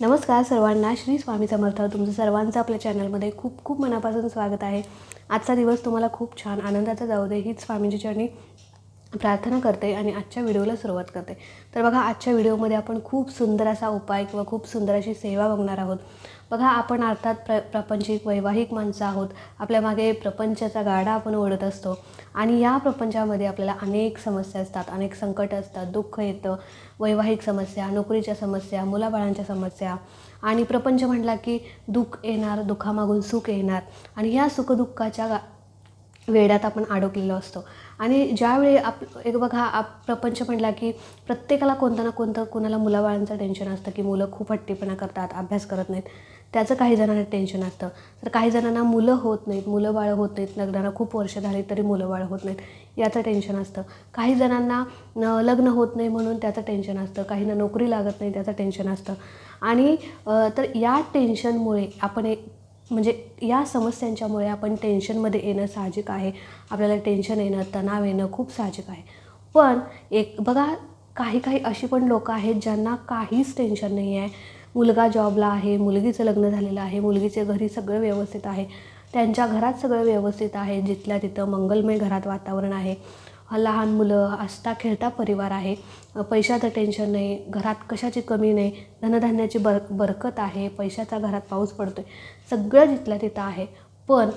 नमस्कार सर्वांना, श्री स्वामी समर्थ. तुमचं सर्वांचं आपल्या चॅनलमध्ये खूप खूप मनापासून स्वागत आहे. आजचा दिवस तुम्हाला खूप छान आनंदाचा जाऊ दे हीच स्वामींची चरणी प्रार्थना करते आणि आजच्या व्हिडिओला सुरुवात करते. तर बघा, आजच्या व्हिडिओमध्ये आपण खूप सुंदर असा उपाय किंवा खूप सुंदर अशी सेवा बघणार आहोत. बघा, आपण अर्थात प्रापंचिक वैवाहिक माणसं आहोत. आपल्या मागे प्रपंचाचा गाडा आपण ओढत असतो आणि या प्रपंचामध्ये आपल्याला अनेक समस्या असतात, अनेक संकट असतात, दुःख येतं, वैवाहिक समस्या, नोकरीच्या समस्या, मुलाबाळांच्या समस्या आणि प्रपंच म्हटला की दुःख येणार, दुःखामागून सुख येणार आणि ह्या सुखदुःखाच्या वेड्यात आपण अडकलेलो असतो. आणि ज्यावेळी एक बघा, प्रपंच म्हटला की प्रत्येकाला कोणतं ना कोणतं, कोणाला मुलाबाळांचं टेन्शन असतं की मुलं खूप हट्टीपणा करतात, अभ्यास करत नाहीत, त्याचं काही जणांना टेन्शन असतं. तर काही जणांना मुलं होत नाहीत, मुलं बाळं होत नाहीत, लग्नाला खूप वर्ष झाली तरी मुलं बाळं होत नाहीत याचं टेन्शन असतं. काही जणांना लग्न होत नाही म्हणून त्याचं टेन्शन असतं, काहींना नोकरी लागत नाही त्याचं टेन्शन असतं. आणि तर या टेन्शनमुळे आपण म्हणजे या समस्यांच्यामुळे आपण टेन्शनमध्ये येणं साहजिक आहे. आपल्याला टेन्शन येणं, तणाव येणं खूप साहजिक आहे. पण एक बघा, काही अशी पण लोकं आहेत ज्यांना काहीच टेन्शन नाही आहे. मुलगा जॉबला आहे, मुलगीचं लग्न झालेलं आहे, मुलगीचे घरी सगळं व्यवस्थित आहे, त्यांच्या घरात सगळं व्यवस्थित आहे, जिथल्या तिथं मंगलमय घरात वातावरण आहे, लहान मुलं, हसता खेळता परिवार आहे, पैशाचं टेन्शन नाही, घरात कशाची कमी नाही, धनधान्याची बरकत आहे, पैशाचा घरात पाऊस पडतो आहे, सगळं जिथल्या तिथं आहे. पण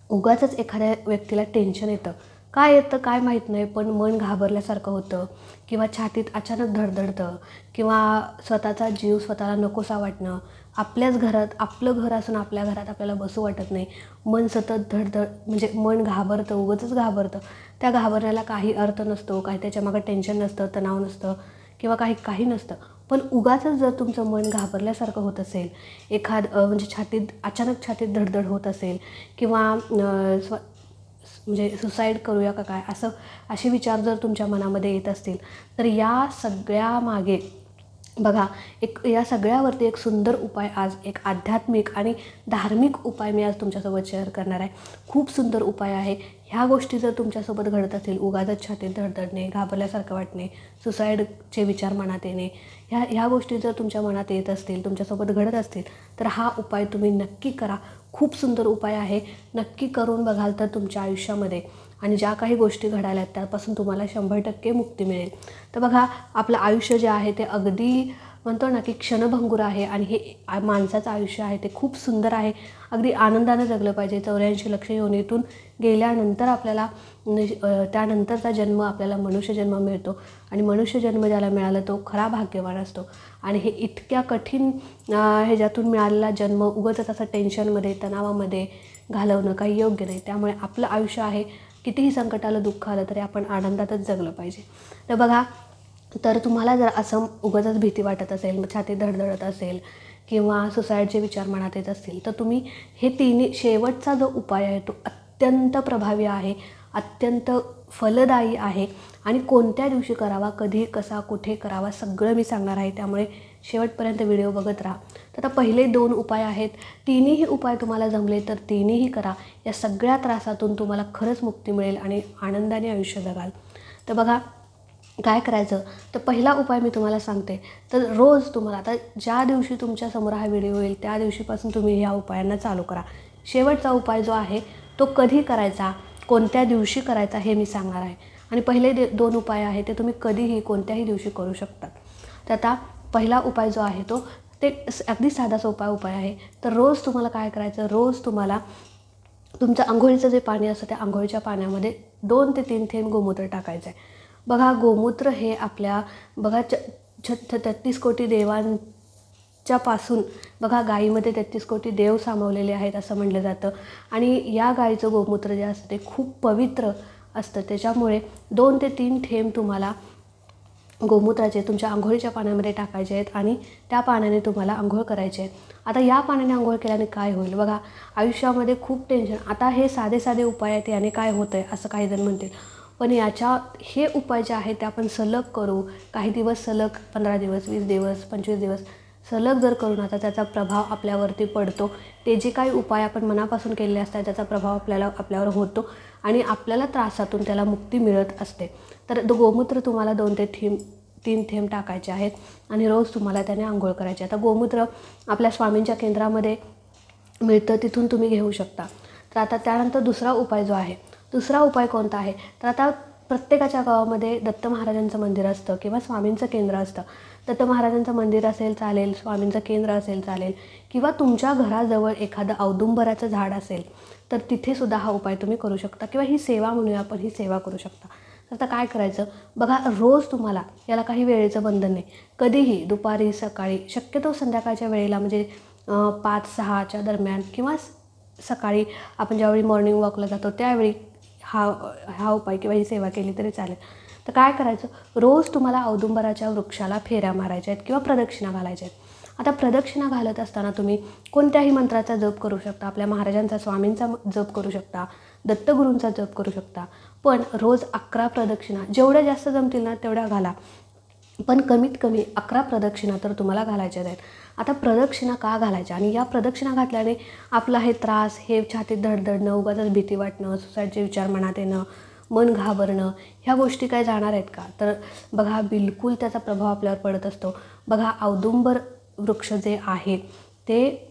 उगाचच एखाद्या व्यक्तीला टेन्शन येतं. काय येतं काय माहीत नाही, पण मन घाबरल्यासारखं होतं किंवा छातीत अचानक धडधडतं किंवा स्वतःचा जीव स्वतःला नकोसा वाटणं, आपल्याच घरात, आपलं घर असून आपल्या घरात आपल्याला बसू वाटत नाही, मन सतत धडधड, म्हणजे मन घाबरतं, उगाचच घाबरतं. त्या घाबरण्याला काही अर्थ नसतो, काही त्याच्यामागं टेन्शन नसतं, तणाव नसतं किंवा काही नसतं. पण उगाचच जर तुमचं मन घाबरल्यासारखं होत असेल, म्हणजे अचानक छातीत धडधड होत असेल किंवा म्हणजे सुसाईड करूया का काय, असे विचार जर तुमच्या मनामध्ये येत असतील, तर या सगळ्यामागे बघा, या सगळ्यावरती एक सुंदर उपाय, आज एक आध्यात्मिक आणि धार्मिक उपाय मी आज तुमच्यासोबत शेअर करणार आहे. खूप सुंदर उपाय आहे. ह्या गोष्टी जर तुमच्यासोबत घडत असतील, उगाचच छातीत धडधडणे, घाबरल्यासारखं वाटणे, सुसाईडचे विचार मनात येणे, ह्या गोष्टी जर तुमच्या मनात येत असतील, तुमच्यासोबत घडत असतील, तर हा उपाय तुम्ही नक्की करा. खूप सुंदर उपाय आहे. नक्की करून बघाल तर तुमच्या आयुष्यामध्ये आणि ज्या काही गोष्टी घडायला आहेत त्यापासून तुम्हाला 100% मुक्ती मिळेल. तर बघा, आपलं आयुष्य जे आहे ते अगदी म्हणतो ना की क्षणभंगूर आहे आणि हे माणसाचं आयुष्य आहे ते खूप सुंदर आहे. अगदी आनंदानं जगलं पाहिजे. 84 लक्ष योनीतून गेल्यानंतर आपल्याला त्यानंतरचा जन्म आपल्याला मनुष्यजन्म मिळतो आणि मनुष्यजन्म ज्याला मिळाला तो खरा भाग्यवान असतो. आणि हे इतक्या कठीण ह्याच्यातून मिळालेला जन्म उगाचच असं टेन्शनमध्ये, तणावामध्ये घालवणं काही योग्य नाही. त्यामुळे आपलं आयुष्य आहे, कितीही संकट आलं, दुःख आलं तरी आपण आनंदातच जगलं पाहिजे. तर बघा, तर तुम्हाला जर असं उगाचच भीती वाटत असेल, छातीत धडधडत असेल किंवा सुसाईडचे विचार मनात येत असतील, तर तुम्ही हे तिन्ही, शेवटचा जो उपाय आहे तो अत्यंत प्रभावी आहे, अत्यंत फलदायी आहे आणि कोणत्या दिवशी करावा, कधी, कसा, कुठे करावा सगळं मी सांगणार आहे. त्यामुळे शेवटपर्यंत व्हिडिओ बघत राहा. तर आता पहिले 2 उपाय आहेत. तिन्हीही उपाय तुम्हाला जमले तर तिन्हीही करा. या सगळ्या त्रासातून तुम्हाला खरंच मुक्ती मिळेल आणि आनंदाने आयुष्य जगाल. तर बघा, काय करायचं, तर पहिला उपाय मी तुम्हाला सांगते. तर रोज तुम्हाला, आता ज्या दिवशी तुमच्यासमोर हा व्हिडिओ येईल त्या दिवशीपासून तुम्ही ह्या उपायांना चालू करा. शेवटचा उपाय जो आहे तो कधी करायचा, कोणत्या दिवशी करायचा हे मी सांगणार आहे. आणि पहिले 2 उपाय आहे ते तुम्ही कधीही कोणत्याही दिवशी करू शकता. तर आता पहिला उपाय जो आहे तो ते अगदी साधा सोपा उपाय आहे. तर रोज तुम्हाला काय करायचं, रोज तुम्हाला तुमचं अंघोळीचं जे पाणी असतं त्या अंघोळीच्या पाण्यामध्ये 2 ते 3 थेंब गोमूत्र टाकायचं आहे. बघा, गोमूत्र हे आपल्या बघा 33 कोटी देवांच्या पासून, बघा, गाईमध्ये 33 कोटी देव सामावलेले आहेत असं म्हटलं जातं. आणि या गाईचं गोमूत्र जे असतं ते खूप पवित्र असतं. त्याच्यामुळे 2 ते 3 थेंब तुम्हाला गोमूत्राचे तुमच्या आंघोळीच्या पाण्यामध्ये टाकायचे आहेत आणि त्या पाण्याने तुम्हाला आंघोळ करायचे आहेत. आता या पाण्याने आंघोळ केल्याने काय होईल, बघा, आयुष्यामध्ये खूप टेन्शन, आता हे साधे उपाय आहेत, याने काय होतं आहे असं काही जण म्हणतील, पण हे उपाय जे आहेत ते आपण सलग करू. काही दिवस सलग, 15 दिवस, 20 दिवस, 25 दिवस सलग जर करून आता त्याचा प्रभाव आपल्यावरती पडतो. ते जे काही उपाय आपण मनापासून केलेले असतात त्याचा प्रभाव आपल्यावर होतो आणि आपल्याला त्रासातून त्याला मुक्ती मिळत असते. तर गोमूत्र तुम्हाला 2 ते 3 थेंब टाकायचे आहेत आणि रोज तुम्हाला त्याने आंघोळ करायची. आता गोमूत्र आपल्या स्वामींच्या केंद्रामध्ये मिळतं, तिथून तुम्ही घेऊ शकता. तर आता त्यानंतर दुसरा उपाय जो आहे, दुसरा उपाय कोणता आहे, तर आता प्रत्येकाच्या गावामध्ये दत्त महाराजांचं मंदिर असतं किंवा स्वामींचं केंद्र असतं. दत्त महाराजांचं मंदिर असेल चालेल, स्वामींचं केंद्र असेल चालेल, किंवा तुमच्या घराजवळ एखादं औदुंबराचं झाड असेल तर तिथेसुद्धा हा उपाय तुम्ही करू शकता, किंवा ही सेवा म्हणूया आपण, ही सेवा करू शकता. आता काय करायचं बघा, रोज तुम्हाला, याला काही वेळेचं बंधन नाही, कधीही दुपारी, सकाळी, शक्यतो संध्याकाळच्या वेळेला म्हणजे 5-6च्या दरम्यान, किंवा सकाळी आपण ज्यावेळी मॉर्निंग वॉकला जातो त्यावेळी हा उपाय किंवा ही सेवा केली तरी चालेल. तर काय करायचं, रोज तुम्हाला औदुंबराच्या वृक्षाला फेऱ्या मारायच्या आहेत किंवा प्रदक्षिणा घालायच्या आहेत. आता प्रदक्षिणा घालत असताना तुम्ही कोणत्याही मंत्राचा जप करू शकता, आपल्या महाराजांचा, स्वामींचा जप करू शकता, दत्तगुरूंचा जप करू शकता, पण रोज 11 प्रदक्षिणा, जेवढ्या जास्त जमतील ना तेवढ्या घाला, पण कमीत कमी 11 प्रदक्षिणा तर तुम्हाला घालायच्या आहेत. आता प्रदक्षिणा का घालायच्या, आणि या प्रदक्षिणा घातल्याने आपला हे त्रास, हे छातीत धडधडणं, उगाचच भीती वाटणं, सुसाईडचे विचार मनात येणं, मन घाबरणं, ह्या गोष्टी काय जाणार आहेत का, तर बघा बिलकुल त्याचा प्रभाव आपल्यावर पडत असतो. बघा औदुंबर वृक्ष जे आहे ते,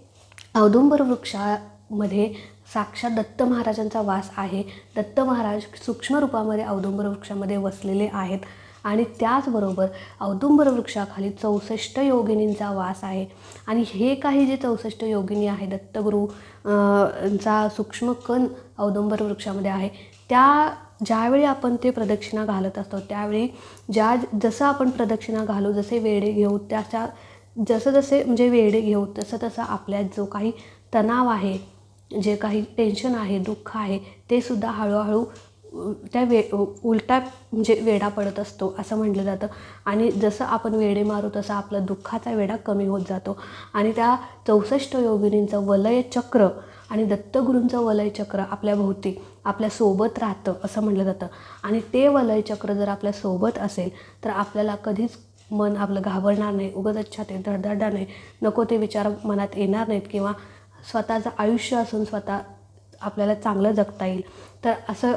औदुंबर वृक्षामध्ये साक्षात दत्त महाराजांचा वास आहे. दत्त महाराज सूक्ष्म रूपामध्ये औदुंबर वृक्षामध्ये वसलेले आहेत, आणि त्याचबरोबर औदुंबर वृक्षाखाली 64 योगिनींचा वास आहे. आणि हे काही जे 64 योगिनी आहे, दत्तगुरू चा सूक्ष्म कण औदुंबर वृक्षामध्ये आहे, त्या ज्यावेळी आपण ते प्रदक्षिणा घालत असतो त्यावेळी जसं आपण प्रदक्षिणा घालू, जसे वेढे घेऊ, जसे म्हणजे वेढे घेऊ तसं आपल्यात जो काही तणाव आहे, जे काही टेन्शन आहे, दुःख आहे, ते सुद्धा हळूहळू त्या उलटा म्हणजे वेढा पडत असतो असं म्हटलं जातं. आणि जसं आपण वेढे मारू तसा आपला दुःखाचा वेढा कमी होत जातो. आणि त्या 64 योगिनींचं वलय चक्र आणि दत्तगुरूंचं वलय चक्र आपल्या भोवती आपल्यासोबत राहतं असं म्हटलं जातं. आणि ते वलय चक्र जर आपल्यासोबत असेल तर आपल्याला कधीच मन आपलं घाबरणार नाही, उगाच छातीत धडधडणार नाही, नको ते विचार मनात येणार नाहीत, किंवा स्वतःचं आयुष्य असून स्वतः आपल्याला चांगलं जगता येईल. तर असं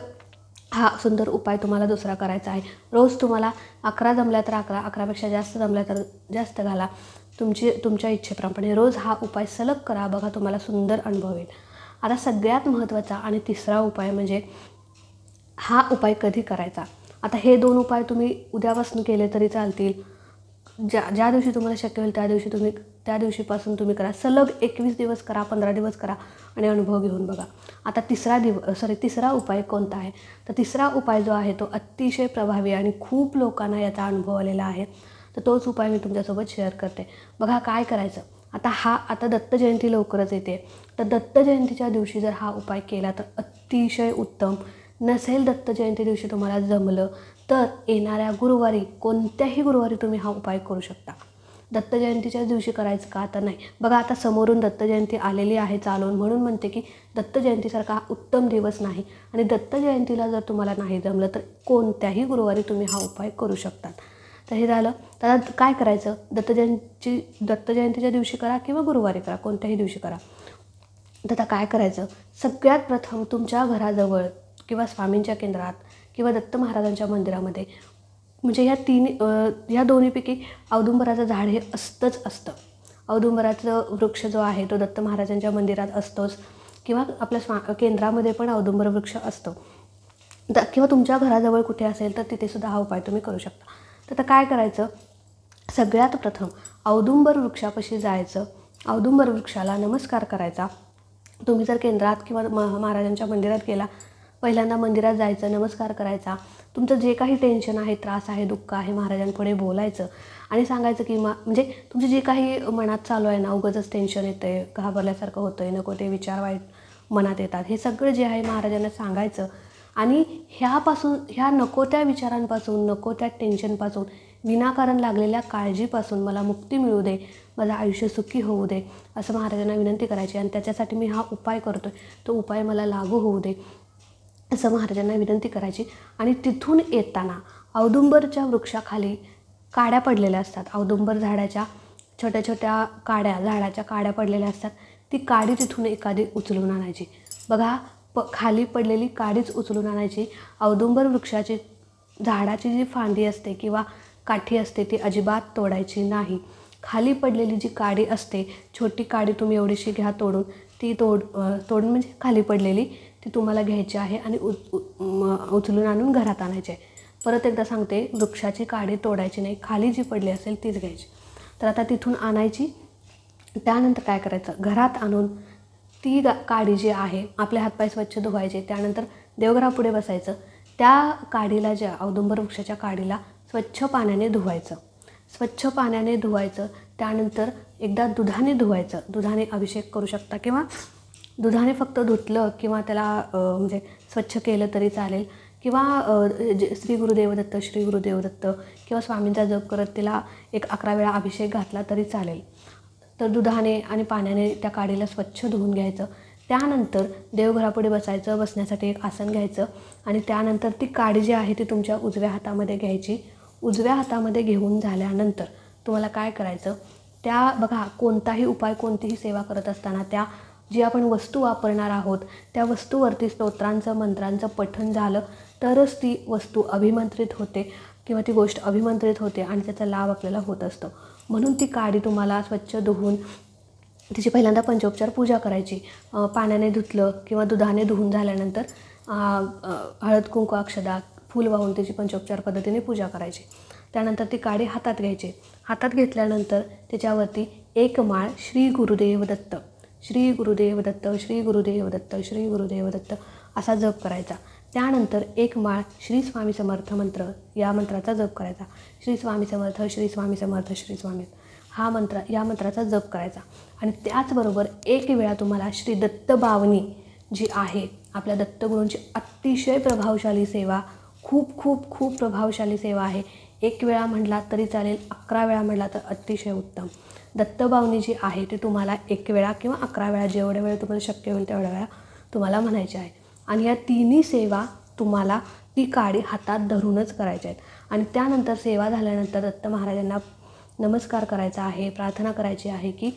हा सुंदर उपाय तुम्हाला दुसरा करायचा आहे. रोज तुम्हाला 11 जमल्या तर 11, 11पेक्षा जास्त जमल्या तर जास्त घाला, तुमच्या इच्छेप्रमाणे रोज हा उपाय सलग करा, बघा तुम्हाला सुंदर अनुभव येईल. आता सगळ्यात महत्त्वाचा आणि तिसरा उपाय म्हणजे हा उपाय कधी करायचा. आता हे 2 उपाय तुम्ही उद्यापासून केले तरी चालतील, ज्या दिवशी तुम्हाला शक्य होईल त्या दिवशीपासून तुम्ही करा, सलग 21 दिवस करा, 15 दिवस करा आणि अनुभव घेऊन बघा. आता तिसरा उपाय कोणता आहे, तर तिसरा उपाय जो आहे तो अतिशय प्रभावी आणि खूप लोकांना याचा अनुभव आलेला आहे. तर तोच उपाय मी तुमच्यासोबत शेअर करते. बघा काय करायचं, आता दत्त जयंती लवकरच येते, तर दत्त जयंतीच्या दिवशी जर हा उपाय केला तर अतिशय उत्तम. नसेल दत्त जयंती दिवशी तुम्हाला जमलं तर येणाऱ्या गुरुवारी, कोणत्याही गुरुवारी तुम्ही हा उपाय करू शकता. दत्त जयंतीच्याच दिवशी करायचं का, तर नाही. बघा आता समोरून दत्त जयंती आलेली आहे चालून, म्हणून म्हणते की दत्त जयंतीसारखा उत्तम दिवस नाही, आणि दत्त जयंतीला जर तुम्हाला नाही जमलं तर कोणत्याही गुरुवारी तुम्ही हा उपाय करू शकतात. तर हे झालं. तर काय करायचं, दत्त जयंतीच्या दिवशी करा किंवा गुरुवारी करा, कोणत्याही दिवशी करा. तर आता काय करायचं, सगळ्यात प्रथम तुमच्या घराजवळ किंवा स्वामींच्या केंद्रात किंवा दत्त महाराजांच्या मंदिरामध्ये, म्हणजे ह्या दोन्हीपैकी औदुंबराचं झाड हे असतं. औदुंबराचं वृक्ष जो आहे तो दत्त महाराजांच्या मंदिरात असतोच, किंवा आपल्या केंद्रामध्ये पण औदुंबर वृक्ष असतो, किंवा तुमच्या घराजवळ कुठे असेल तर तिथेसुद्धा हा उपाय तुम्ही करू शकता. तर आता काय करायचं, सगळ्यात प्रथम औदुंबर वृक्षापाशी जायचं, औदुंबर वृक्षाला नमस्कार करायचा. तुम्ही जर केंद्रात किंवा महाराजांच्या मंदिरात गेला, पहिल्यांदा मंदिरात जायचं, नमस्कार करायचा, तुमचं जे काही टेन्शन आहे, त्रास आहे, दुःख आहे, महाराजांपुढे बोलायचं आणि सांगायचं की म्हणजे तुमची जे काही मनात चालू आहे ना, उगाचच टेन्शन येतं आहे, घाबरल्यासारखं होतं आहे, नको ते विचार वाईट मनात येतात, हे सगळं जे आहे महाराजांना सांगायचं. आणि ह्या नको त्या विचारांपासून, नको त्या टेन्शनपासून, विनाकारण लागलेल्या काळजीपासून मला मुक्ती मिळू दे, माझं आयुष्य सुखी होऊ दे, असं महाराजांना विनंती करायची. आणि त्याच्यासाठी मी हा उपाय करतो आहे, तो उपाय मला लागू होऊ दे, असं महाराजांना विनंती करायची. आणि तिथून येताना औदुंबरच्या वृक्षाखाली काड्या पडलेल्या असतात, औदुंबर झाडाच्या छोट्या छोट्या झाडाच्या काड्या पडलेल्या असतात, ती काडी तिथून एखादी उचलून आणायची. बघा खाली पडलेली काडीच उचलून आणायची. औदुंबर वृक्षाची झाडाची जी फांदी असते किंवा काठी असते ती अजिबात तोडायची नाही. खाली पडलेली जी काडी असते, छोटी काडी तुम्ही एवढीशी घ्या तोडून, ती तोडून म्हणजे खाली पडलेली ती तुम्हाला घ्यायची आहे आणि उचलून आणून घरात आणायची आहे. परत एकदा सांगते, वृक्षाची काडी तोडायची नाही, खाली जी पडली असेल तीच घ्यायची. तर आता तिथून आणायची. त्यानंतर काय करायचं, घरात आणून ती काडी जी आहे आपले हातपाय स्वच्छ धुवायचे. त्यानंतर देवघरापुढे बसायचं. त्या काडीला, ज्या औदुंबर वृक्षाच्या काडीला स्वच्छ पाण्याने धुवायचं. स्वच्छ पाण्याने धुवायचं. त्यानंतर एकदा दुधाने धुवायचं. दुधाने अभिषेक करू शकता किंवा दुधाने फक्त धुतलं किंवा त्याला म्हणजे स्वच्छ केलं तरी चालेल. किंवा श्री गुरुदेव दत्त, श्री गुरुदेव दत्त किंवा स्वामींचा जप करत तिला 11 वेळा अभिषेक घातला तरी चालेल. तर दुधाने आणि पाण्याने त्या काडीला स्वच्छ धुवून घ्यायचं. त्यानंतर देवघरापुढे बसायचं. बसण्यासाठी एक आसन घ्यायचं आणि त्यानंतर ती काडी जी आहे ती तुमच्या उजव्या हातामध्ये घ्यायची. उजव्या हातामध्ये घेऊन झाल्यानंतर तुम्हाला काय करायचं, त्या बघा, कोणताही उपाय, कोणतीही सेवा करत असताना त्या जी आपण वस्तू वापरणार आहोत त्या वस्तूवरती स्तोत्रांचं, मंत्रांचं पठण झालं तरच ती वस्तू अभिमंत्रित होते किंवा ती गोष्ट अभिमंत्रित होते आणि त्याचा लाभ आपल्याला होत असतो. म्हणून ती काडी तुम्हाला स्वच्छ धुवून तिची पहिल्यांदा पंचोपचार पूजा करायची. पाण्याने धुतलं किंवा दुधाने धुवून झाल्यानंतर हळद, कुंकू, अक्षदा, फूल वाहून त्याची पंचोपचार पद्धतीने पूजा करायची. त्यानंतर ती काडी हातात घ्यायची. हातात घेतल्यानंतर त्याच्यावरती एक माळ श्री गुरुदेव दत्त, श्री गुरुदेव दत्त, श्री गुरुदेव दत्त, श्री गुरुदेव दत्त असा जप करायचा. त्यानंतर एक माळ श्री स्वामी समर्थ मंत्र, या मंत्राचा जप करायचा. श्री स्वामी समर्थ, श्री स्वामी समर्थ, श्री स्वामी, या मंत्राचा जप करायचा. आणि त्याचबरोबर एक वेळा तुम्हाला श्री दत्तबावनी जी आहे, आपल्या दत्तगुरूंची अतिशय प्रभावशाली सेवा, खूप खूप खूप प्रभावशाली सेवा आहे. एक वेळा म्हटला तरी चालेल, 11 वेळा म्हटला तर अतिशय उत्तम. दत्तबावनी जी आहे ती तुम्हाला 1 वेळा किंवा 11 वेळा, जेवढ्या वेळा तुम्हाला शक्य होईल तेवढ्या वेळा तुम्हाला म्हणायची आहे. आणि या तिन्ही सेवा तुम्हाला ती काडी हातात धरूनच करायच्या आहेत. आणि त्यानंतर सेवा झाल्यानंतर दत्त महाराजांना नमस्कार करायचा आहे, प्रार्थना करायची आहे की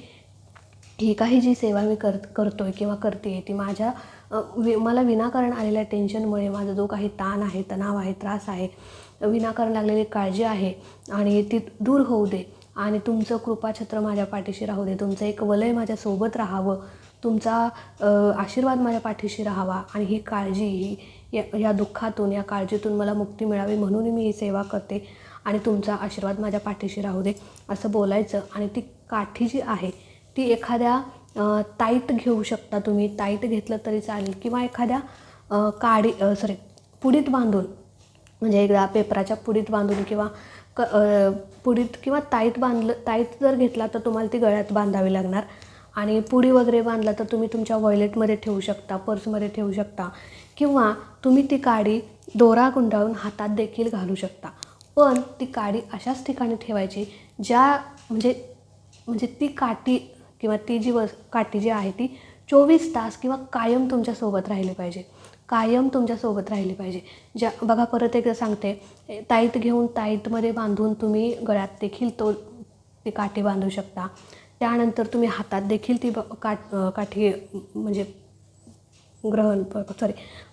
ही काही जी सेवा मी करतोय किंवा करते ती मला विनाकारण आलेल्या टेन्शनमुळे, माझा जो काही ताण आहे, तणाव आहे, त्रास आहे, विनाकारण लागलेली काळजी आहे आणि ती दूर होऊ दे. आणि तुमचं कृपाछत्र माझ्या पाठीशी राहू दे. तुमचं एक वलय माझ्यासोबत राहावं, तुमचा आशीर्वाद माझ्या पाठीशी राहावा आणि ही काळजी, या दुःखातून, या काळजीतून मला मुक्ती मिळावी म्हणून मी ही सेवा करते आणि तुमचा आशीर्वाद माझ्या पाठीशी राहू दे असं बोलायचं. आणि ती काठी जी आहे ती एखाद्या ताईत घेऊ शकता तुम्ही, ताईत घेतलं तरी चालेल किंवा एखाद्या पुडीत बांधून, म्हणजे एकदा पेपराच्या पुडीत बांधून किंवा पुडीत किंवा ताईत जर घेतला तर तुम्हाला ती गळ्यात बांधावी लागणार. आणि पुडी वगैरे बांधला तर तुम्ही तुमच्या वॉलेटमध्ये ठेवू शकता, पर्समध्ये ठेवू शकता किंवा तुम्ही ती काडी दोरा गुंडाळून हातात देखील घालू शकता. पण ती काडी अशाच ठिकाणी ठेवायची ज्या म्हणजे ती काठी किंवा ती काठी जी आहे ती 24 तास किंवा कायम तुमच्यासोबत राहिली पाहिजे, कायम तुमच्यासोबत राहिली पाहिजे. बघा, परत एकदा सांगते, ताईत घेऊन ताईतमध्ये बांधून तुम्ही गळ्यात देखील ती काठी बांधू शकता. त्यानंतर तुम्ही हातात देखील ती काठी म्हणजे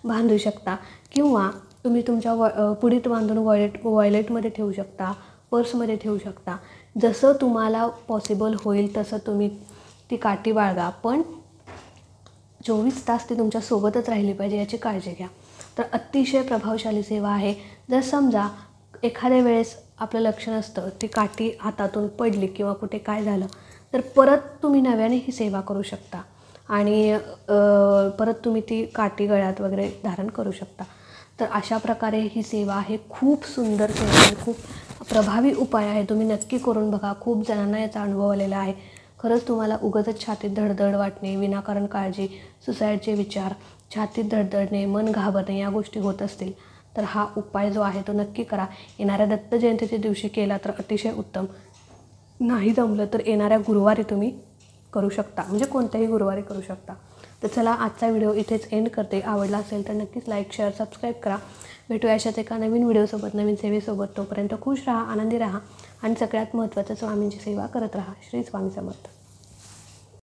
बांधू शकता किंवा तुम्ही तुमच्या पुडीत बांधून वॉलेटमध्ये ठेवू शकता, पर्समध्ये ठेवू शकता. जसं तुम्हाला पॉसिबल होईल तसं तुम्ही ती काठी बाळगा, पण 24 तास ती तुमच्यासोबतच राहिली पाहिजे याची काळजी घ्या. तर अतिशय प्रभावशाली सेवा आहे. जर समजा एखाद्या वेळेस आपलं लक्ष नसतं, ती काठी हातातून पडली किंवा कुठे काय झालं तर परत तुम्ही नव्याने ही सेवा करू शकता आणि परत तुम्ही ती काठी गळ्यात वगैरे धारण करू शकता. तर अशा प्रकारे ही सेवा आहे. खूप सुंदर सेवा आहे, खूप प्रभावी उपाय आहे. तुम्ही नक्की करून बघा. खूप जणांना याचा अनुभव आलेला आहे. खरंच तुम्हाला उगाचच छातीत धडधड वाटणे, विनाकारण काळजी, सुसाईडचे विचार, छातीत धडधडणे, मन घाबरणे या गोष्टी होत असतील तर हा उपाय जो आहे तो नक्की करा. येणाऱ्या दत्त जयंतीच्या दिवशी केला तर अतिशय उत्तम. नाही जमलं तर येणाऱ्या गुरुवारी तुम्ही करू शकता, म्हणजे कोणत्याही गुरुवारी करू शकता. तर चला, आजचा व्हिडिओ इथेच एंड करते. आवडला असेल तर नक्कीच लाईक, शेअर, सबस्क्राईब करा. भेटूया अशाच एका नवीन व्हिडिओसोबत, नवीन सेवेसोबत. तोपर्यंत खुश राहा, आनंदी राहा आणि सगळ्यात महत्त्वाचं स्वामींची सेवा करत राहा. श्री स्वामी समर्थ.